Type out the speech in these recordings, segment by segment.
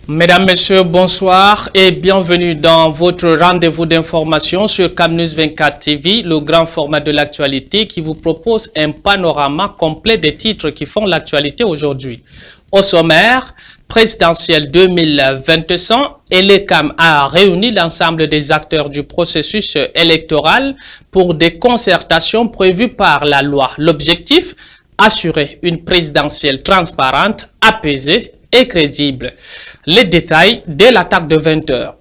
Mesdames, Messieurs, bonsoir et bienvenue dans votre rendez-vous d'information sur CamNews 24 TV, le grand format de l'actualité qui vous propose un panorama complet des titres qui font l'actualité aujourd'hui. Au sommaire, présidentielle 2025, ELECAM a réuni l'ensemble des acteurs du processus électoral pour des concertations prévues par la loi. L'objectif, assurer une présidentielle transparente, apaisée et crédible. Les détails dès l'attaque de 20 h.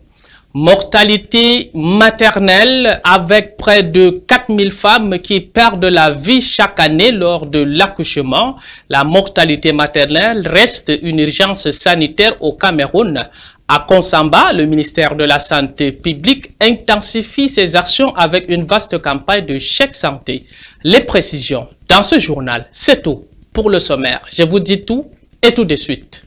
Mortalité maternelle avec près de 4000 femmes qui perdent la vie chaque année lors de l'accouchement. La mortalité maternelle reste une urgence sanitaire au Cameroun. À Konsamba, le ministère de la Santé publique intensifie ses actions avec une vaste campagne de chèques santé. Les précisions dans ce journal, c'est tout pour le sommaire. Je vous dis tout et tout de suite.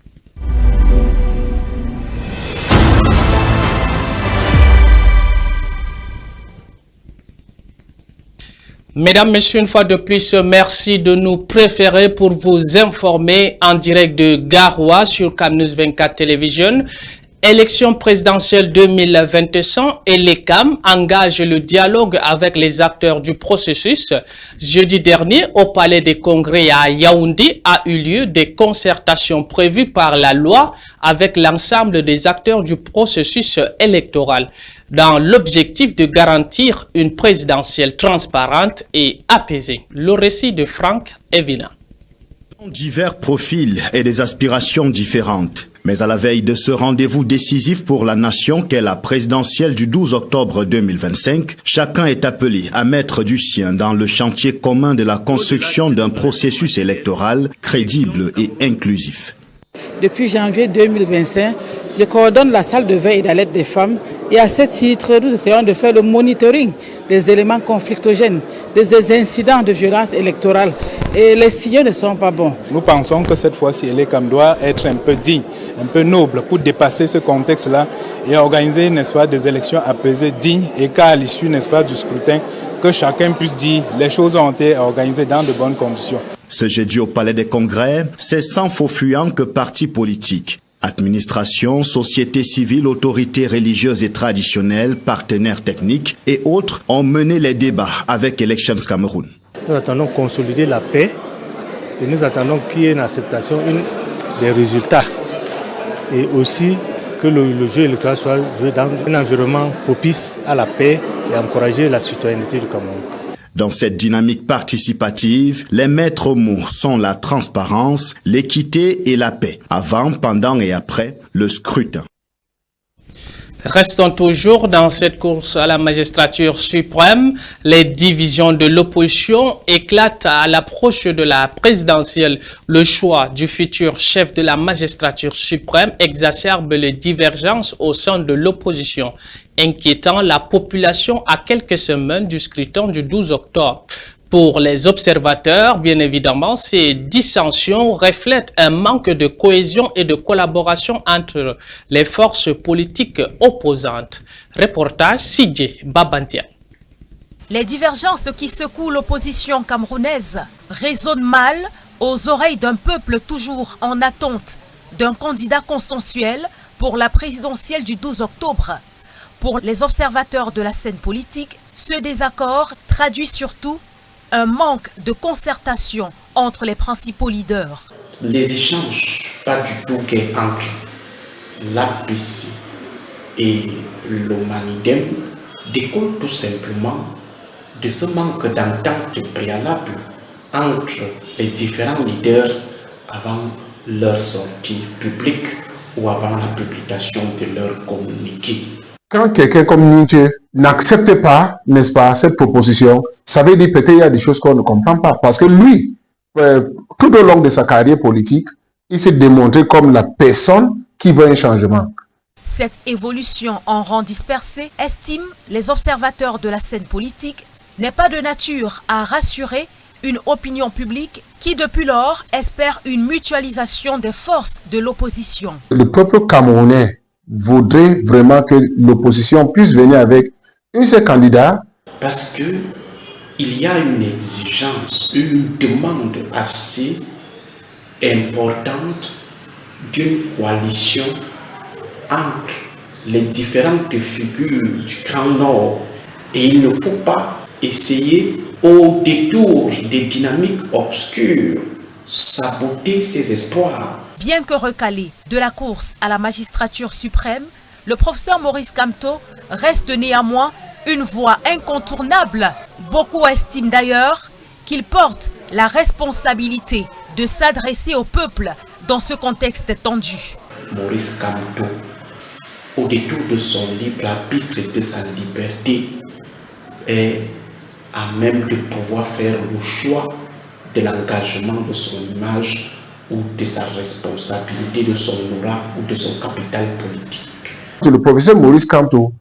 Mesdames, Messieurs, une fois de plus, merci de nous préférer pour vous informer en direct de Garoua sur CamNews 24 Télévision. Élection présidentielle 2025, ELECAM engage le dialogue avec les acteurs du processus. Jeudi dernier, au Palais des Congrès à Yaoundé, a eu lieu des concertations prévues par la loi avec l'ensemble des acteurs du processus électoral, dans l'objectif de garantir une présidentielle transparente et apaisée. Le récit de Franck Evina. Divers profils et des aspirations différentes. Mais à la veille de ce rendez-vous décisif pour la nation qu'est la présidentielle du 12 octobre 2025, chacun est appelé à mettre du sien dans le chantier commun de la construction d'un processus électoral crédible et inclusif. Depuis janvier 2025, je coordonne la salle de veille et d'alerte des femmes et à ce titre, nous essayons de faire le monitoring des éléments conflictogènes, des incidents de violence électorale et les signaux ne sont pas bons. Nous pensons que cette fois-ci, ELECAM doit être un peu digne, un peu noble pour dépasser ce contexte-là et organiser, n'est-ce pas, des élections apaisées, dignes et qu'à l'issue, n'est-ce pas, du scrutin, que chacun puisse dire les choses ont été organisées dans de bonnes conditions. Ce jeudi au Palais des Congrès, c'est sans faux fuyant que partis politiques, administration, société civile, autorités religieuses et traditionnelles, partenaires techniques et autres ont mené les débats avec Elections Cameroun. Nous attendons consolider la paix et nous attendons qu'il y ait une acceptation des résultats et aussi que le jeu électoral soit joué dans un environnement propice à la paix et encourager la citoyenneté du Cameroun. Dans cette dynamique participative, les maîtres mots sont la transparence, l'équité et la paix, avant, pendant et après le scrutin. Restons toujours dans cette course à la magistrature suprême. Les divisions de l'opposition éclatent à l'approche de la présidentielle. Le choix du futur chef de la magistrature suprême exacerbe les divergences au sein de l'opposition, inquiétant la population à quelques semaines du scrutin du 12 octobre. Pour les observateurs, bien évidemment, ces dissensions reflètent un manque de cohésion et de collaboration entre les forces politiques opposantes. Reportage Sidje Babantia. Les divergences qui secouent l'opposition camerounaise résonnent mal aux oreilles d'un peuple toujours en attente d'un candidat consensuel pour la présidentielle du 12 octobre. Pour les observateurs de la scène politique, ce désaccord traduit surtout un manque de concertation entre les principaux leaders. Les échanges, pas du tout entre l'APC et l'Omanidem, découlent tout simplement de ce manque d'entente préalable entre les différents leaders avant leur sortie publique ou avant la publication de leur communiqué. Quand quelqu'un comme Ninche n'accepte pas, n'est-ce pas, cette proposition, ça veut dire peut-être qu'il y a des choses qu'on ne comprend pas. Parce que lui, tout au long de sa carrière politique, il s'est démontré comme la personne qui veut un changement. Cette évolution en rang dispersé, estiment les observateurs de la scène politique, n'est pas de nature à rassurer une opinion publique qui depuis lors espère une mutualisation des forces de l'opposition. Le peuple camerounais voudrait vraiment que l'opposition puisse venir avec un seul candidat. Parce que il y a une exigence, une demande assez importante d'une coalition entre les différentes figures du Grand Nord et il ne faut pas essayer au détour des dynamiques obscures saboter ses espoirs. Bien que recalé de la course à la magistrature suprême, le professeur Maurice Kamto reste néanmoins une voix incontournable. Beaucoup estiment d'ailleurs qu'il porte la responsabilité de s'adresser au peuple dans ce contexte tendu. Maurice Kamto, au détour de son libre arbitre et de sa liberté, est à même de pouvoir faire le choix de l'engagement de son image ou de sa responsabilité, de son aura ou de son capital politique. Le professeur Maurice Kamto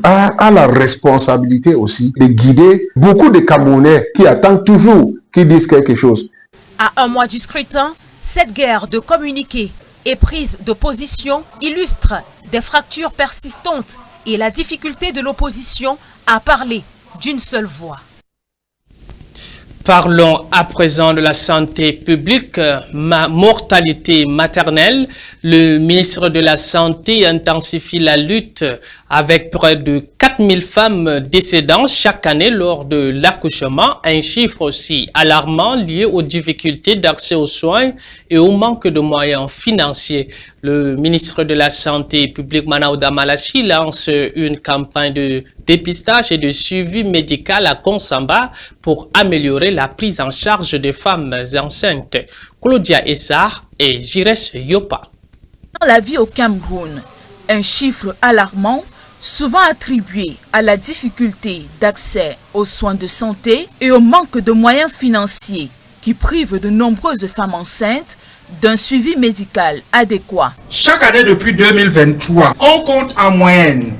a la responsabilité aussi de guider beaucoup de Camerounais qui attendent toujours qu'ils disent quelque chose. À un mois du scrutin, cette guerre de communiquer et prise de position illustre des fractures persistantes et la difficulté de l'opposition à parler d'une seule voix. Parlons à présent de la santé publique, mortalité maternelle. Le ministre de la Santé intensifie la lutte avec près de 4000 femmes décédant chaque année lors de l'accouchement, un chiffre aussi alarmant lié aux difficultés d'accès aux soins et au manque de moyens financiers. Le ministre de la Santé publique, Manaouda Malachi, lance une campagne de dépistage et de suivi médical à Konsamba pour améliorer la prise en charge des femmes enceintes. Claudia Essa et Jires Yopa. Dans la vie au Cameroun, un chiffre alarmant, souvent attribué à la difficulté d'accès aux soins de santé et au manque de moyens financiers qui privent de nombreuses femmes enceintes d'un suivi médical adéquat. Chaque année depuis 2023, on compte en moyenne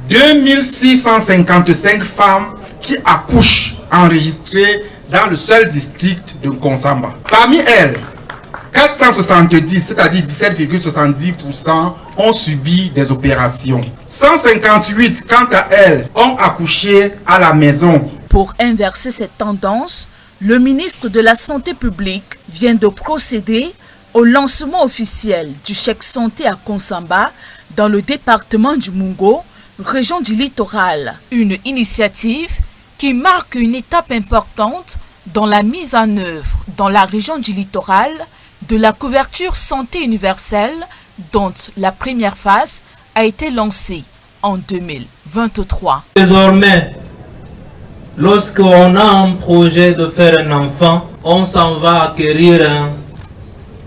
2655 femmes qui accouchent enregistrées dans le seul district de Konsamba. Parmi elles, 470, c'est-à-dire 17,70%, ont subi des opérations. 158, quant à elles, ont accouché à la maison. Pour inverser cette tendance, le ministre de la Santé publique vient de procéder au lancement officiel du chèque santé à Konsamba dans le département du Mungo, région du littoral. Une initiative qui marque une étape importante dans la mise en œuvre dans la région du littoral de la couverture santé universelle dont la première phase a été lancée en 2023. Désormais, lorsqu'on a un projet de faire un enfant, on s'en va acquérir un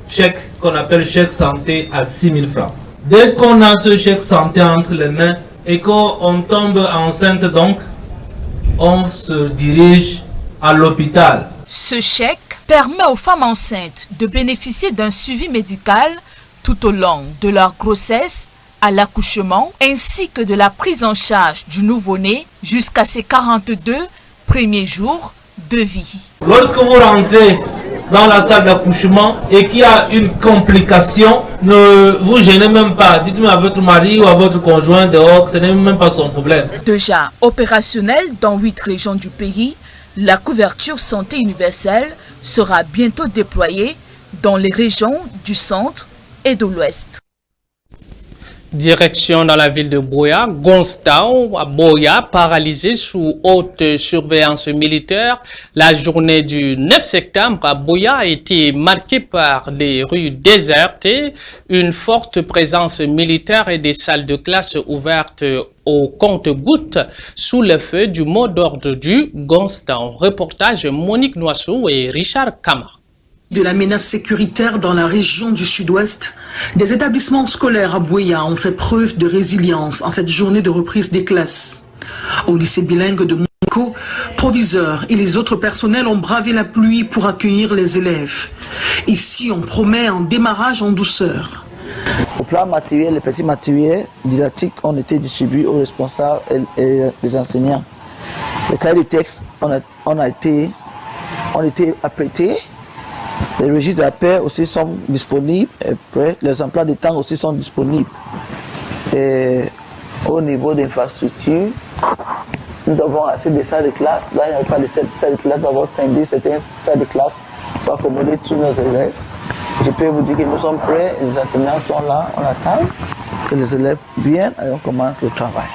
chèque qu'on appelle chèque santé à 6 000 francs. Dès qu'on a ce chèque santé entre les mains et qu'on tombe enceinte donc, on se dirige à l'hôpital. Ce chèque permet aux femmes enceintes de bénéficier d'un suivi médical tout au long de leur grossesse, à l'accouchement, ainsi que de la prise en charge du nouveau-né jusqu'à ses 42 premiers jours de vie. Lorsque vous rentrez dans la salle d'accouchement et qu'il y a une complication, ne vous gênez même pas. Dites-moi à votre mari ou à votre conjoint dehors, ce n'est même pas son problème. Déjà opérationnelle dans 8 régions du pays, la couverture santé universelle sera bientôt déployée dans les régions du centre et de l'ouest. Direction dans la ville de Boya, Gonstao, à Boya, paralysé sous haute surveillance militaire. La journée du 9 septembre à Boya a été marquée par des rues désertées, une forte présence militaire et des salles de classe ouvertes au compte-gouttes sous le feu du mot d'ordre du Gonstao. Reportage Monique Noissou et Richard Kama. De la menace sécuritaire dans la région du sud-ouest, des établissements scolaires à Boya ont fait preuve de résilience en cette journée de reprise des classes. Au lycée bilingue de Monaco, proviseurs et les autres personnels ont bravé la pluie pour accueillir les élèves. Ici, on promet un démarrage en douceur. Au plan matériel, les petits matériels didactiques ont été distribués aux responsables et les enseignants. Les cahiers de texte ont été apprêtés. Les registres d'appel aussi sont disponibles, et après, les emplois de temps aussi sont disponibles. Et au niveau d'infrastructure, nous avons assez de salles de classe. Là, il n'y a pas de salles de classe, nous avons scindé certaines salles de classe pour accommoder tous nos élèves. Je peux vous dire que nous sommes prêts, les enseignants sont là, on attend. que les élèves viennent et on commence le travail.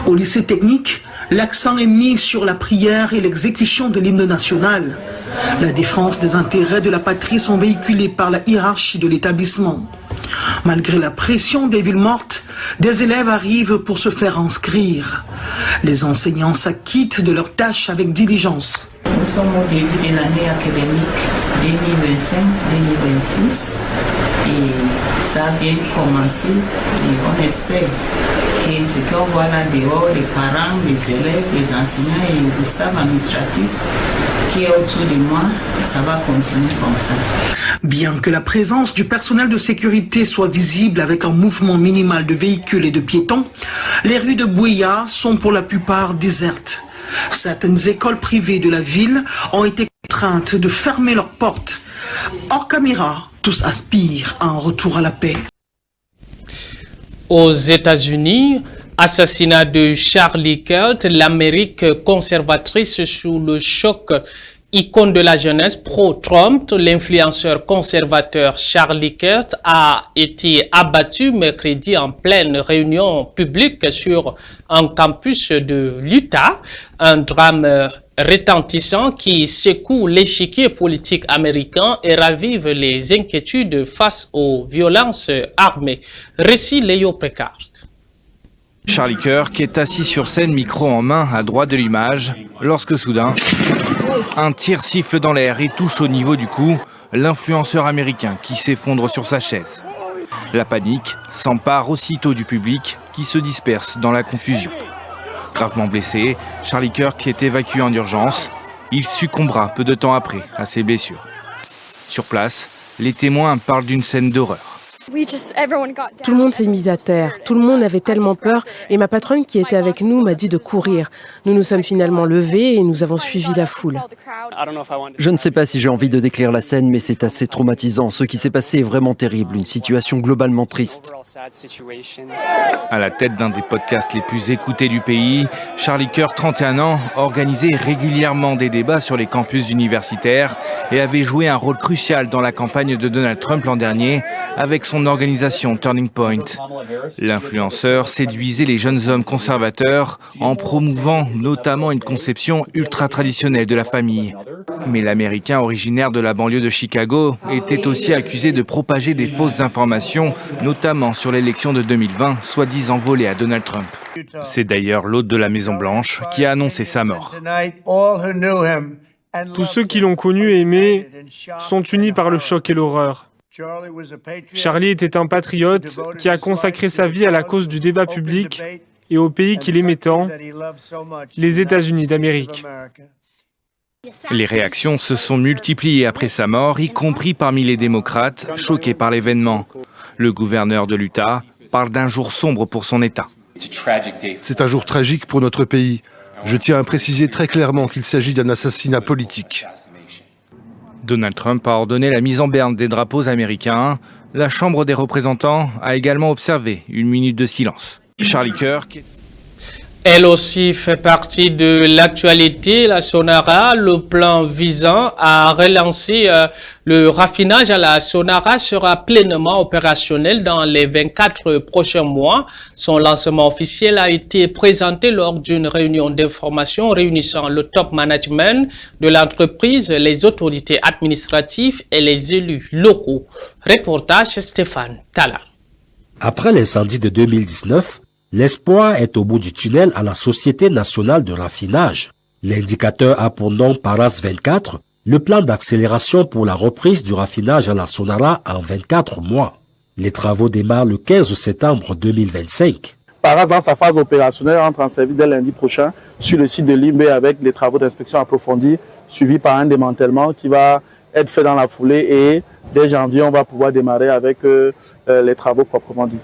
Au lycée technique, l'accent est mis sur la prière et l'exécution de l'hymne national. La défense des intérêts de la patrie sont véhiculés par la hiérarchie de l'établissement. Malgré la pression des villes mortes, des élèves arrivent pour se faire inscrire. Les enseignants s'acquittent de leurs tâches avec diligence. Nous sommes au début de l'année académique 2025-2026 et ça a bien commencé et on espère que ce qu'on voit là dehors, les parents, les élèves, les enseignants et le staff administratif qui est autour de moi, ça va continuer comme ça. Bien que la présence du personnel de sécurité soit visible avec un mouvement minimal de véhicules et de piétons, les rues de Buea sont pour la plupart désertes. Certaines écoles privées de la ville ont été contraintes de fermer leurs portes. Hors caméra, tous aspirent à un retour à la paix. Aux États-Unis, assassinat de Charlie Kirk, l'Amérique conservatrice sous le choc. Icône de la jeunesse pro-Trump, l'influenceur conservateur Charlie Kirk a été abattu mercredi en pleine réunion publique sur un campus de l'Utah. Un drame retentissant qui secoue l'échiquier politique américain et ravive les inquiétudes face aux violences armées. Récit Léo Précart. Charlie Kirk est assis sur scène, micro en main, à droite de l'image, lorsque soudain, un tir siffle dans l'air et touche au niveau du cou l'influenceur américain qui s'effondre sur sa chaise. La panique s'empare aussitôt du public qui se disperse dans la confusion. Gravement blessé, Charlie Kirk est évacué en urgence. Il succombera peu de temps après à ses blessures. Sur place, les témoins parlent d'une scène d'horreur. Tout le monde s'est mis à terre, tout le monde avait tellement peur et ma patronne qui était avec nous m'a dit de courir. Nous nous sommes finalement levés et nous avons suivi la foule. Je ne sais pas si j'ai envie de décrire la scène, mais c'est assez traumatisant. Ce qui s'est passé est vraiment terrible, une situation globalement triste. À la tête d'un des podcasts les plus écoutés du pays, Charlie Kirk, 31 ans, organisait régulièrement des débats sur les campus universitaires et avait joué un rôle crucial dans la campagne de Donald Trump l'an dernier avec son organisation Turning Point. L'influenceur séduisait les jeunes hommes conservateurs en promouvant notamment une conception ultra-traditionnelle de la famille. Mais l'Américain originaire de la banlieue de Chicago était aussi accusé de propager des fausses informations, notamment sur l'élection de 2020, soi-disant volée à Donald Trump. C'est d'ailleurs l'hôte de la Maison-Blanche qui a annoncé sa mort. Tous ceux qui l'ont connu et aimé sont unis par le choc et l'horreur. Charlie était un patriote qui a consacré sa vie à la cause du débat public et au pays qu'il aimait tant, les États-Unis d'Amérique. Les réactions se sont multipliées après sa mort, y compris parmi les démocrates, choqués par l'événement. Le gouverneur de l'Utah parle d'un jour sombre pour son État. C'est un jour tragique pour notre pays. Je tiens à préciser très clairement qu'il s'agit d'un assassinat politique. Donald Trump a ordonné la mise en berne des drapeaux américains. La Chambre des représentants a également observé une minute de silence. Charlie Kirk. Elle aussi fait partie de l'actualité, la Sonara. Le plan visant à relancer le raffinage à la Sonara sera pleinement opérationnel dans les 24 prochains mois. Son lancement officiel a été présenté lors d'une réunion d'information réunissant le top management de l'entreprise, les autorités administratives et les élus locaux. Reportage Stéphane Tala. Après l'incendie de 2019, l'espoir est au bout du tunnel à la Société nationale de raffinage. L'indicateur a pour nom Paras 24, le plan d'accélération pour la reprise du raffinage à la Sonara en 24 mois. Les travaux démarrent le 15 septembre 2025. Paras, dans sa phase opérationnelle, entre en service dès lundi prochain sur le site de Limbé avec des travaux d'inspection approfondis, suivis par un démantèlement qui va être fait dans la foulée et dès janvier, on va pouvoir démarrer avec les travaux proprement dits.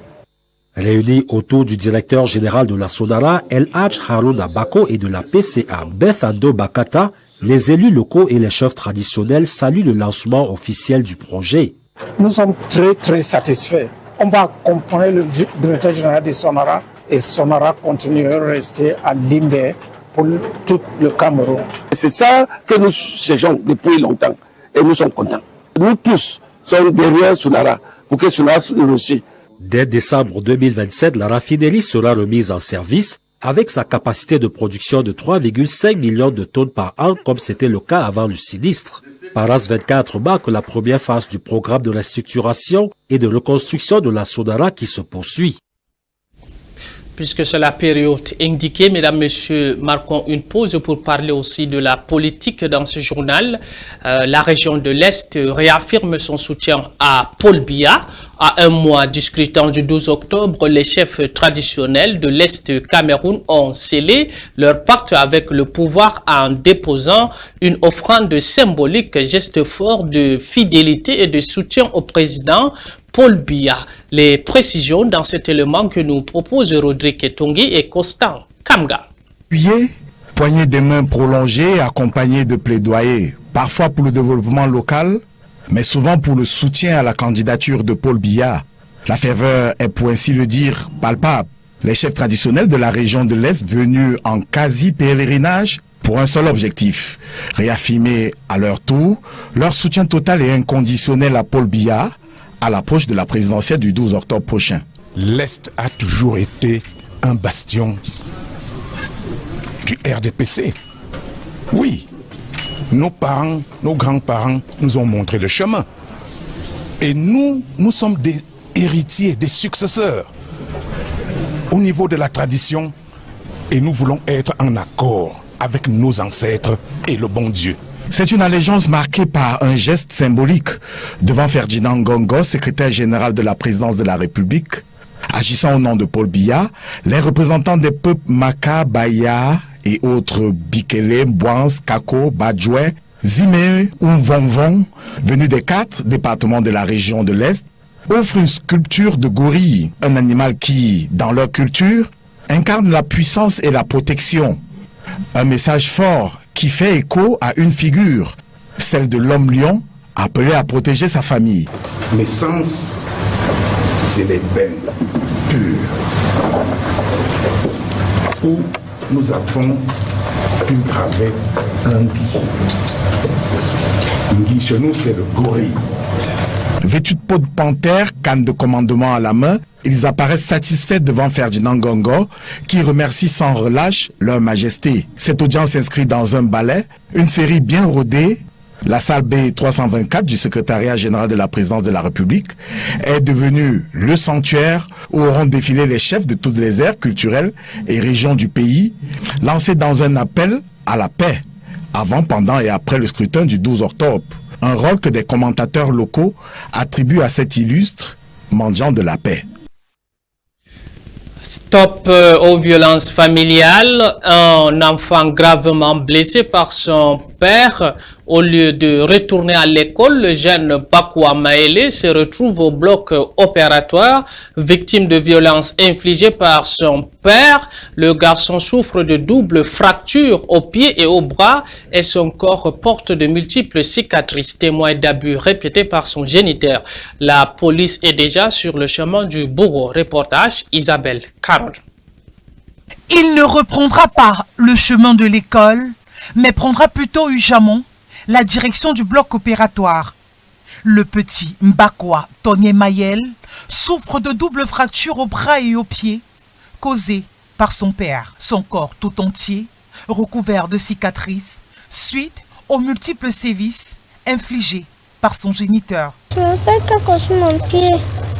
Réunis autour du directeur général de la Sonara, El Hadj Harouna Bako et de la PCA, Beth Ando Bakata, les élus locaux et les chefs traditionnels saluent le lancement officiel du projet. Nous sommes très satisfaits. On va accompagner le directeur général de Sonara et Sonara continue à rester à Limbé pour tout le Cameroun. C'est ça que nous cherchons depuis longtemps et nous sommes contents. Nous tous sommes derrière Sonara pour que Sonara réussisse. Dès décembre 2027, la raffinerie sera remise en service avec sa capacité de production de 3,5 millions de tonnes par an, comme c'était le cas avant le sinistre. Paras 24 marque la première phase du programme de restructuration et de reconstruction de la Sonara qui se poursuit. Puisque c'est la période indiquée, mesdames, messieurs, marquons une pause pour parler aussi de la politique dans ce journal. La région de l'Est réaffirme son soutien à Paul Biya. À un mois du scrutin du 12 octobre, les chefs traditionnels de l'Est Cameroun ont scellé leur pacte avec le pouvoir en déposant une offrande symbolique, geste fort de fidélité et de soutien au président Paul Biya. Les précisions dans cet élément que nous proposent Rodrigue Etongi et Constant Kamga. Poignée des mains prolongées accompagnée de plaidoyers, parfois pour le développement local, mais souvent pour le soutien à la candidature de Paul Biya. La ferveur est, pour ainsi le dire, palpable. Les chefs traditionnels de la région de l'Est venus en quasi-pèlerinage pour un seul objectif, réaffirmer à leur tour leur soutien total et inconditionnel à Paul Biya à l'approche de la présidentielle du 12 octobre prochain. L'Est a toujours été un bastion du RDPC. Oui, nos parents, nos grands-parents nous ont montré le chemin. Et nous sommes des héritiers, des successeurs au niveau de la tradition. Et nous voulons être en accord avec nos ancêtres et le bon Dieu. C'est une allégeance marquée par un geste symbolique devant Ferdinand Ngongo, secrétaire général de la présidence de la République. Agissant au nom de Paul Biya, les représentants des peuples Maka, Baya et autres Bikele, Bouans, Kako, Badjoué, Zimé ou Vonvon, venus des 4 départements de la région de l'Est, offrent une sculpture de gorille, un animal qui, dans leur culture, incarne la puissance et la protection. Un message fort qui fait écho à une figure, celle de l'homme-lion, appelé à protéger sa famille. Mes sens, c'est les belles, pures, où nous avons pu graver un gui. Un gui chez nous, c'est le gorille. Vêtus de peau de panthère, canne de commandement à la main, ils apparaissent satisfaits devant Ferdinand Ngongo, qui remercie sans relâche leur majesté. Cette audience s'inscrit dans un ballet, une série bien rodée. La salle B324 du secrétariat général de la présidence de la République est devenue le sanctuaire où auront défilé les chefs de toutes les aires culturelles et régions du pays, lancés dans un appel à la paix, avant, pendant et après le scrutin du 12 octobre. Un rôle que des commentateurs locaux attribuent à cet illustre mendiant de la paix. Stop aux violences familiales. Un enfant gravement blessé par son père. Au lieu de retourner à l'école, le jeune Bakwa Maele se retrouve au bloc opératoire, victime de violences infligées par son père. Le garçon souffre de doubles fractures aux pieds et aux bras et son corps porte de multiples cicatrices, témoins d'abus répétés par son géniteur. La police est déjà sur le chemin du bourreau. Reportage Isabelle Carole. Il ne reprendra pas le chemin de l'école, mais prendra plutôt Ujamon, la direction du bloc opératoire. Le petit Mbakwa Tony Mayel souffre de doubles fractures aux bras et aux pieds, causées par son père, son corps tout entier, recouvert de cicatrices, suite aux multiples sévices infligés par son géniteur. Je me fais casser mon pied.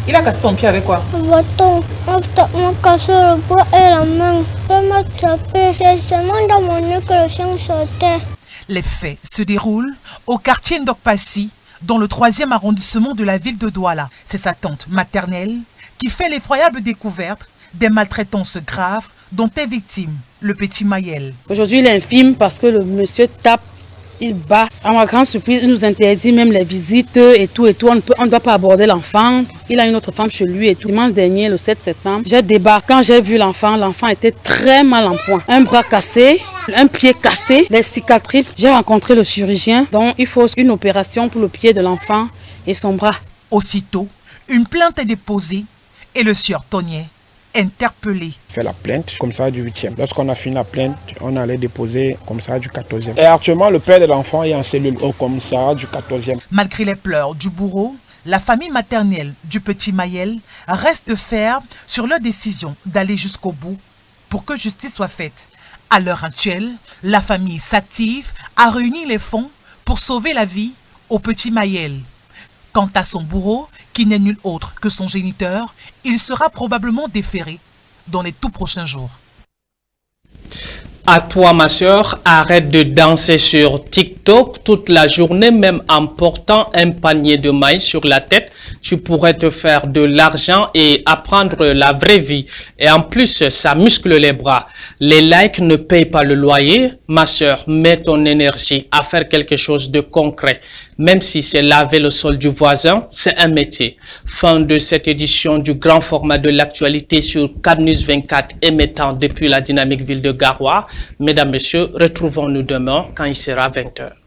Il a cassé ton pied avec quoi? Un bâton. On m'a cassé le bras et la main. Je m'a attrapé. C'est seulement dans mon nez que le sang sortait. Les faits se déroulent au quartier Ndokpassi, dans le 3e arrondissement de la ville de Douala. C'est sa tante maternelle qui fait l'effroyable découverte des maltraitances graves dont est victime le petit Mayel. Aujourd'hui, il est infime parce que le monsieur tape, il bat. À ma grande surprise, il nous interdit même les visites et tout. On ne doit pas aborder l'enfant. Il a une autre femme chez lui et tout. Dimanche dernier, le 7 septembre, j'ai débarqué. Quand j'ai vu l'enfant était très mal en point. Un bras cassé, un pied cassé, des cicatrices. J'ai rencontré le chirurgien. Donc, il faut une opération pour le pied de l'enfant et son bras. Aussitôt, une plainte est déposée et le sieur Tonier interpellé. Fait la plainte, commissariat du 8e. Lorsqu'on a fini la plainte, on allait déposer au commissariat du 14e. Et actuellement, le père de l'enfant est en cellule au commissariat du 14e. Malgré les pleurs du bourreau, La famille maternelle du petit Mayel reste ferme sur leur décision d'aller jusqu'au bout pour que justice soit faite. À l'heure actuelle, la famille s'active à réunir les fonds pour sauver la vie au petit Mayel. Quant à son bourreau, qui n'est nul autre que son géniteur, il sera probablement déféré dans les tout prochains jours. À toi, ma soeur, arrête de danser sur TikTok toute la journée, même en portant un panier de maïs sur la tête. Tu pourrais te faire de l'argent et apprendre la vraie vie. Et en plus, ça muscle les bras. Les likes ne payent pas le loyer. Ma soeur, mets ton énergie à faire quelque chose de concret. Même si c'est laver le sol du voisin, c'est un métier. Fin de cette édition du grand format de l'actualité sur CAMNews 24 émettant depuis la dynamique ville de Garoua. Mesdames, Messieurs, retrouvons-nous demain quand il sera 20h.